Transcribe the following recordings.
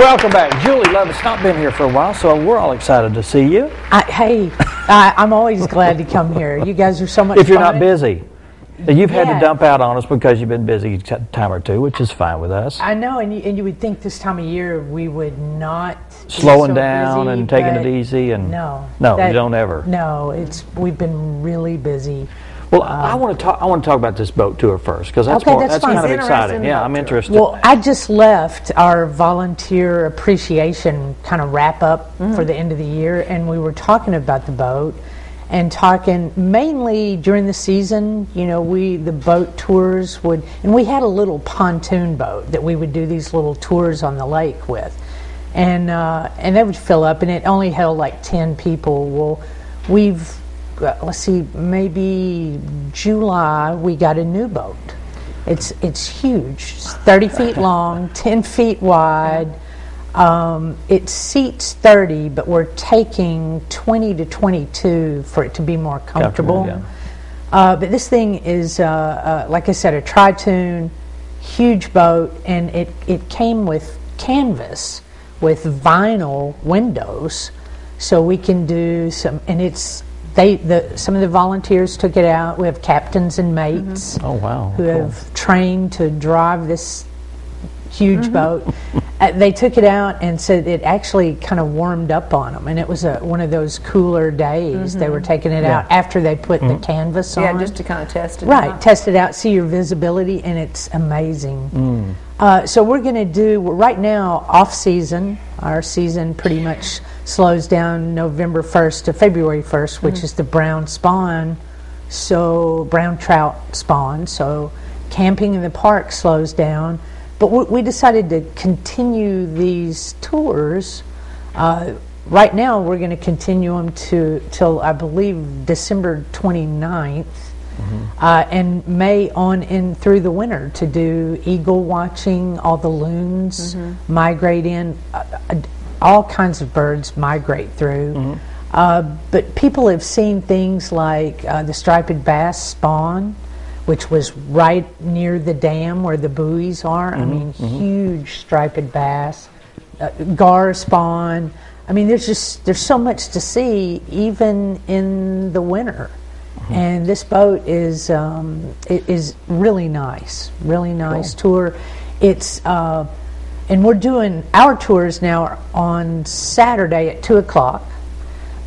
Welcome back. Julie Lovett's not been here for a while, so we're all excited to see you. I'm always glad to come here. You guys are so much fun. If you're not busy. You've had to dump out on us because you've been busy a time or two, which is fine with us. I know, and you would think this time of year we would not slowing be so down busy, and taking it easy. And no, you don't ever. No, we've been really busy. Well, I want to talk about this boat tour first because that's kind of exciting. Yeah, I'm interested. Well, I just left our volunteer appreciation kind of wrap up for the end of the year, and we were talking about the boat. And talking mainly during the season, the boat tours and we had a little pontoon boat that we would do these little tours on the lake with, and they would fill up, and it only held like 10 people. Well, maybe July we got a new boat. It's huge, it's 30 feet long, 10 feet wide. It seats 30, but we're taking 20 to 22 for it to be more comfortable. But this thing is, like I said, a tri-tune, huge boat, and it came with canvas with vinyl windows, so we can do some. And some of the volunteers took it out. We have captains and mates who have trained to drive this huge boat. They took it out and said it actually kind of warmed up on them, and it was one of those cooler days. They were taking it out after they put the canvas on. Yeah, just to kind of test it. Right, test it out, see your visibility, and it's amazing. So we're going to do, right now, off-season. Our season pretty much slows down November 1st to February 1st, which is the brown trout spawn. So camping in the park slows down. But we decided to continue these tours. Right now, we're going to continue them till I believe December 29th, and May on in through the winter to do eagle watching. All the loons migrate in. All kinds of birds migrate through. But people have seen things like the striped bass spawn, which was right near the dam where the buoys are. I mean, huge striped bass, gar spawn. I mean, there's so much to see even in the winter. And this boat is really nice tour. It's and we're doing our tours now on Saturday at 2:00.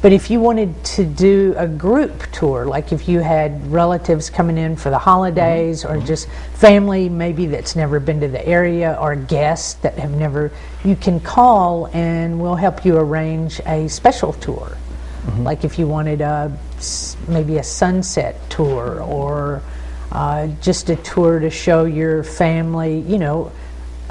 But if you wanted to do a group tour, like if you had relatives coming in for the holidays or just family maybe that's never been to the area or guests that have never, you can call and we'll help you arrange a special tour. Like if you wanted maybe a sunset tour or just a tour to show your family,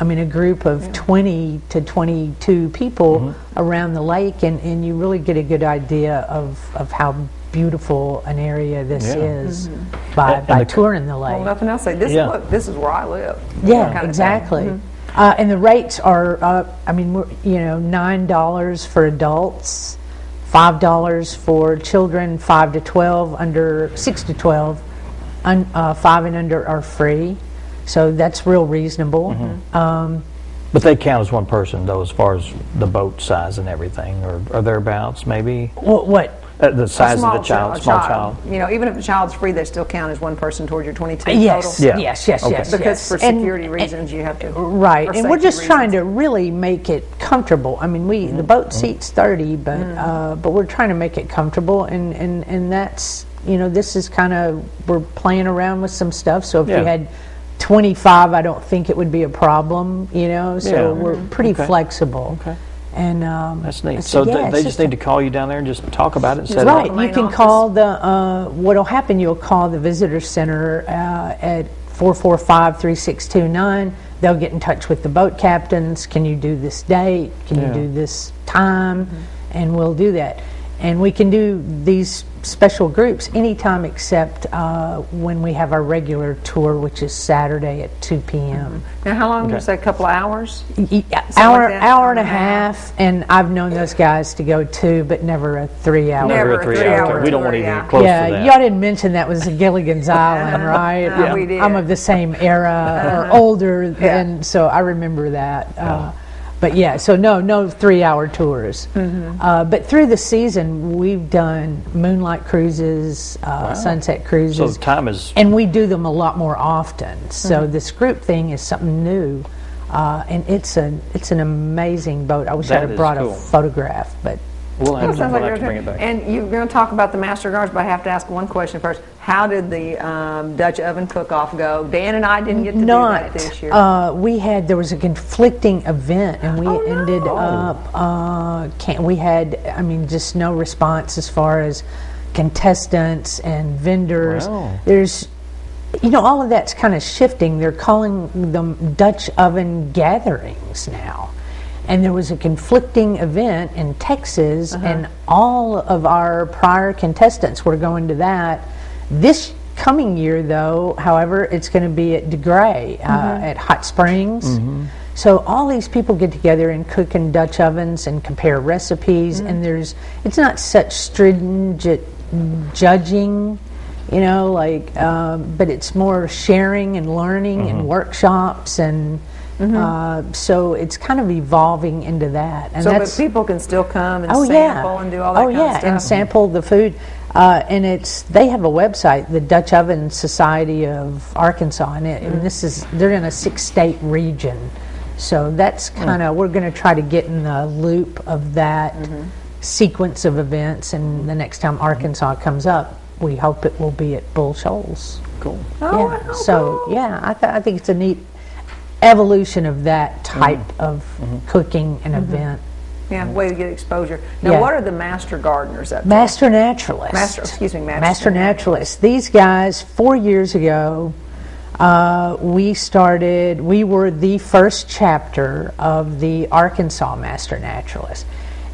a group of 20 to 22 people around the lake, and you really get a good idea of how beautiful an area this is by touring the lake. Well, nothing else. This is where I live. Yeah, exactly. And the rates are, $9 for adults, $5 for children, 5 to 12, 6 to 12, 5 and under are free. So that's real reasonable. But they count as one person, though, as far as the boat size and everything, or thereabouts, maybe? What? The size of the child, small child. Even if the child's free, they still count as one person towards your 22 yes, total? Yes. Because for security reasons, you have to... Right, and we're just trying to really make it comfortable. I mean, the boat seats 30, but we're trying to make it comfortable, and that's, this is kind of, we're playing around with some stuff, so if you had 25, I don't think it would be a problem, so we're pretty flexible. Okay. And that's neat. So they just need to call you down there and just talk about it and set it up. Right. You can call what'll happen, you'll call the visitor center at 445-3629. They'll get in touch with the boat captains. Can you do this date? Can you do this time? And we'll do that. And we can do these special groups anytime except when we have our regular tour, which is Saturday at 2 p.m. Now, how long did you say? A couple of hours? Hour and a half. And I've known those guys to go 2, but never a 3 hour. Never a 3 hour. We don't want to get close to that. Yeah, y'all didn't mention that was Gilligan's Island, right? We did. I'm of the same era or older, and so I remember that. But yeah, so no 3-hour tours. But through the season, we've done moonlight cruises, sunset cruises. So time is... And we do them a lot more often. So this group thing is something new. And it's an amazing boat. I wish I That had is brought cool. a photograph, but We'll have, Sounds we'll like have to you're bring it back. And you're going to talk about the Master Guards, but I have to ask one question first. How did the Dutch oven cook-off go? Dan and I didn't get to do that this year. There was a conflicting event, and we ended up, we had, just no response as far as contestants and vendors. Wow. There's, all of that's kind of shifting. They're calling them Dutch oven gatherings now. And there was a conflicting event in Texas, and all of our prior contestants were going to that. This coming year, though, however, it's going to be at DeGray at Hot Springs. So all these people get together and cook in Dutch ovens and compare recipes, and it's not such stringent judging, but it's more sharing and learning and workshops and. So it's kind of evolving into that. And but people can still come and sample and do all that kind of stuff? And sample the food. And they have a website, the Dutch Oven Society of Arkansas, and they're in a 6-state region. So that's kind of, we're going to try to get in the loop of that sequence of events, and the next time Arkansas comes up, we hope it will be at Bull Shoals. Cool. I think it's a neat evolution of that type of cooking and event. Yeah, way to get exposure. Now, what are the Master Gardeners up there? Master Naturalists. Master Naturalists. These guys, 4 years ago, we were the first chapter of the Arkansas Master Naturalists.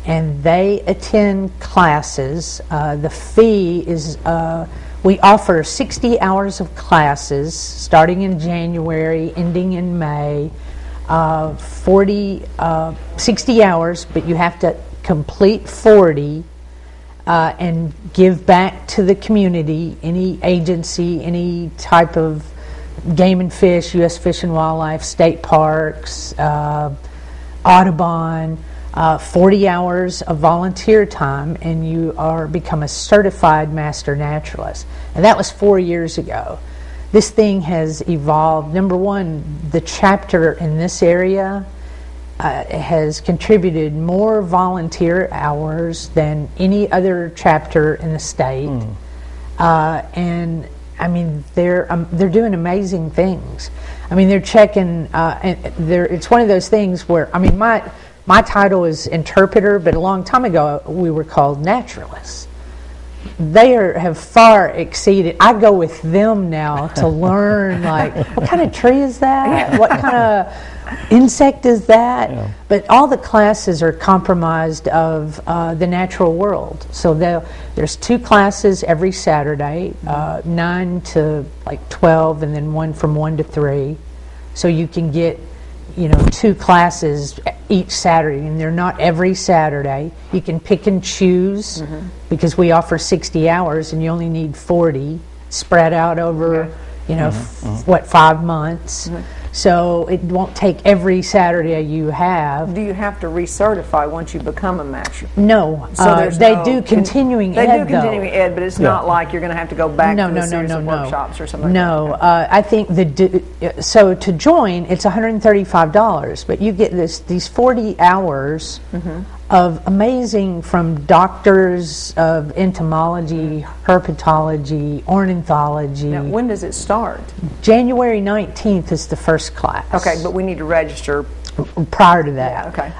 And they attend classes. The fee is... we offer 60 hours of classes starting in January, ending in May, 60 hours, but you have to complete 40 and give back to the community, any agency, any type of game and fish, U.S. Fish and Wildlife, state parks, Audubon, 40 hours of volunteer time, and you become a certified master naturalist. And that was 4 years ago. This thing has evolved. Number one, the chapter in this area has contributed more volunteer hours than any other chapter in the state. And they're doing amazing things. They're checking. It's one of those things where my title is interpreter, but a long time ago we were called naturalists. They have far exceeded. I go with them now to learn, what kind of tree is that? What kind of insect is that? Yeah. But all the classes are comprised of the natural world. So there's 2 classes every Saturday, 9 to 12, and then one from 1 to 3. So you can get 2 classes each Saturday, and they're not every Saturday. You can pick and choose because we offer 60 hours and you only need 40 spread out over 5 months. So it won't take every Saturday you have. Do you have to recertify once you become a master? No. So they do continuing ed. They do continuing ed, but it's not like you're going to have to go back to a series of workshops or something like that. I think so to join, it's $135, but you get these 40 hours of amazing, from doctors of entomology, herpetology, ornithology. Now, when does it start? January 19th is the first class. Okay, but we need to register prior to that. Yeah, okay.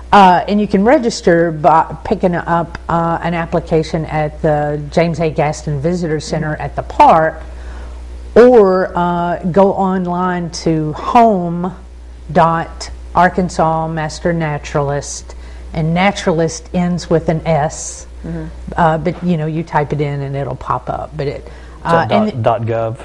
And you can register by picking up an application at the James A. Gaston Visitor Center at the park, or go online to home.Arkansas Master Naturalist, and naturalist ends with an S, but you type it in and it'll pop up. But .gov?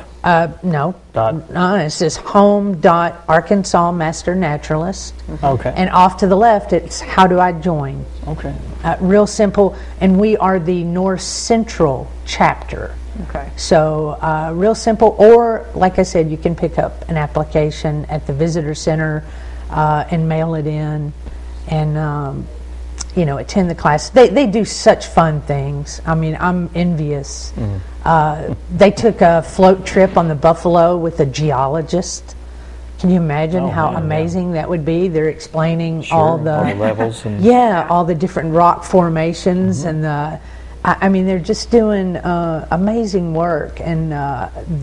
No. It says home.Arkansas Master Naturalist. Okay. And off to the left, it's how do I join? Okay. Real simple. And we are the North Central chapter. Okay. So real simple. Or, like I said, you can pick up an application at the Visitor Center and mail it in. and attend the class. They do such fun things. I mean, I'm envious. They took a float trip on the Buffalo with a geologist. Can you imagine how amazing that would be? They're explaining all the levels and all the different rock formations, and I mean, they're just doing amazing work, and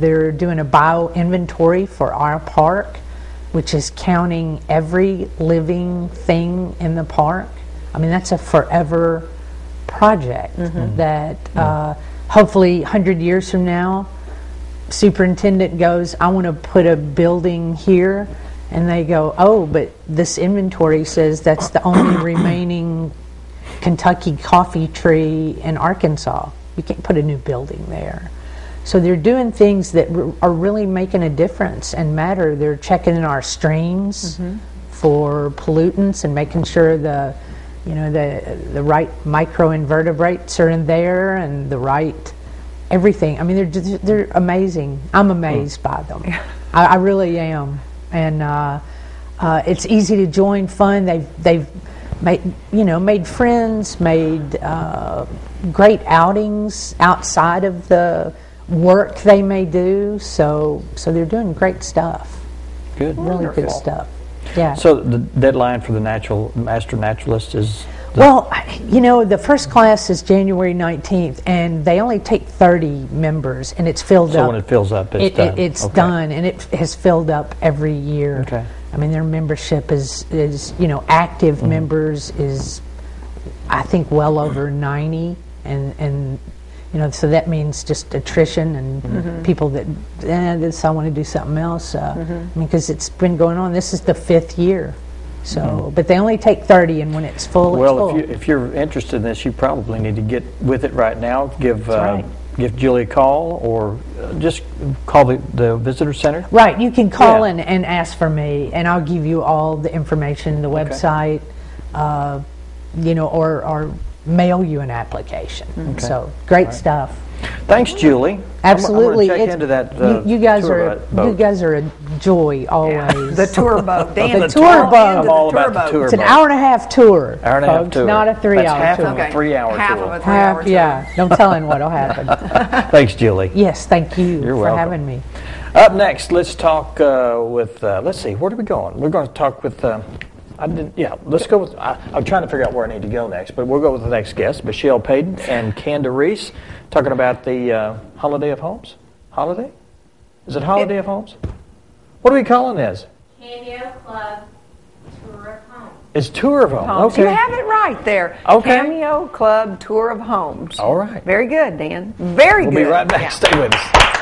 they're doing a bio-inventory for our park, which is counting every living thing in the park. I mean, that's a forever project that hopefully 100 years from now, superintendent goes, I want to put a building here, and they go, oh, but this inventory says that's the only remaining Kentucky coffee tree in Arkansas. You can't put a new building there. So they're doing things that are really making a difference and matter. They're checking in our streams for pollutants and making sure the right microinvertebrates are in there and the right everything. I mean, they're amazing. I'm amazed by them. I really am. And it's easy to join. Fun. They've made friends, made great outings outside of the work they may do. So they're doing great stuff. Good. Really good stuff. Yeah. So the deadline for the Master Naturalist is? The first class is January 19th, and they only take 30 members, and it's filled up. So when it fills up, it's done? It's done, and it has filled up every year. Okay. I mean, their membership is active members is, I think, well over 90, and so that means just attrition and people that, I want to do something else. Because it's been going on. This is the 5th year. So, but they only take 30, and when it's full, it's full. If you're interested in this, you probably need to get with it right now. Give Julie a call, or just call the visitor center. Right, you can call and ask for me, and I'll give you all the information, the website, or mail you an application. Okay. So great stuff. Thanks, Julie. Absolutely. I'm check into that. You guys are a joy always. The tour boat, Dan. The tour boat. I'm all about the tour boat. It's an hour-and-a-half tour. Hour-and-a-half tour. Not a 3-hour tour. That's half of a 3-hour tour. Half of a 3-hour tour. Yeah. No telling what'll happen. Thanks, Julie. Yes, thank you You're for welcome. having me. Up next, let's talk with. Let's see, where are we going? We're going to talk with. Let's go with. I'm trying to figure out where I need to go next, but we'll go with the next guest, Michelle Payton and Kanda Reese, talking about the Holiday of Homes. Holiday? Is it Holiday of Homes? What are we calling this? Cameo Club Tour of Homes. It's Tour of Homes. Okay. You have it right there. Okay. Cameo Club Tour of Homes. All right. Very good, Dan. Very good. We'll be right back. Yeah. Stay with us.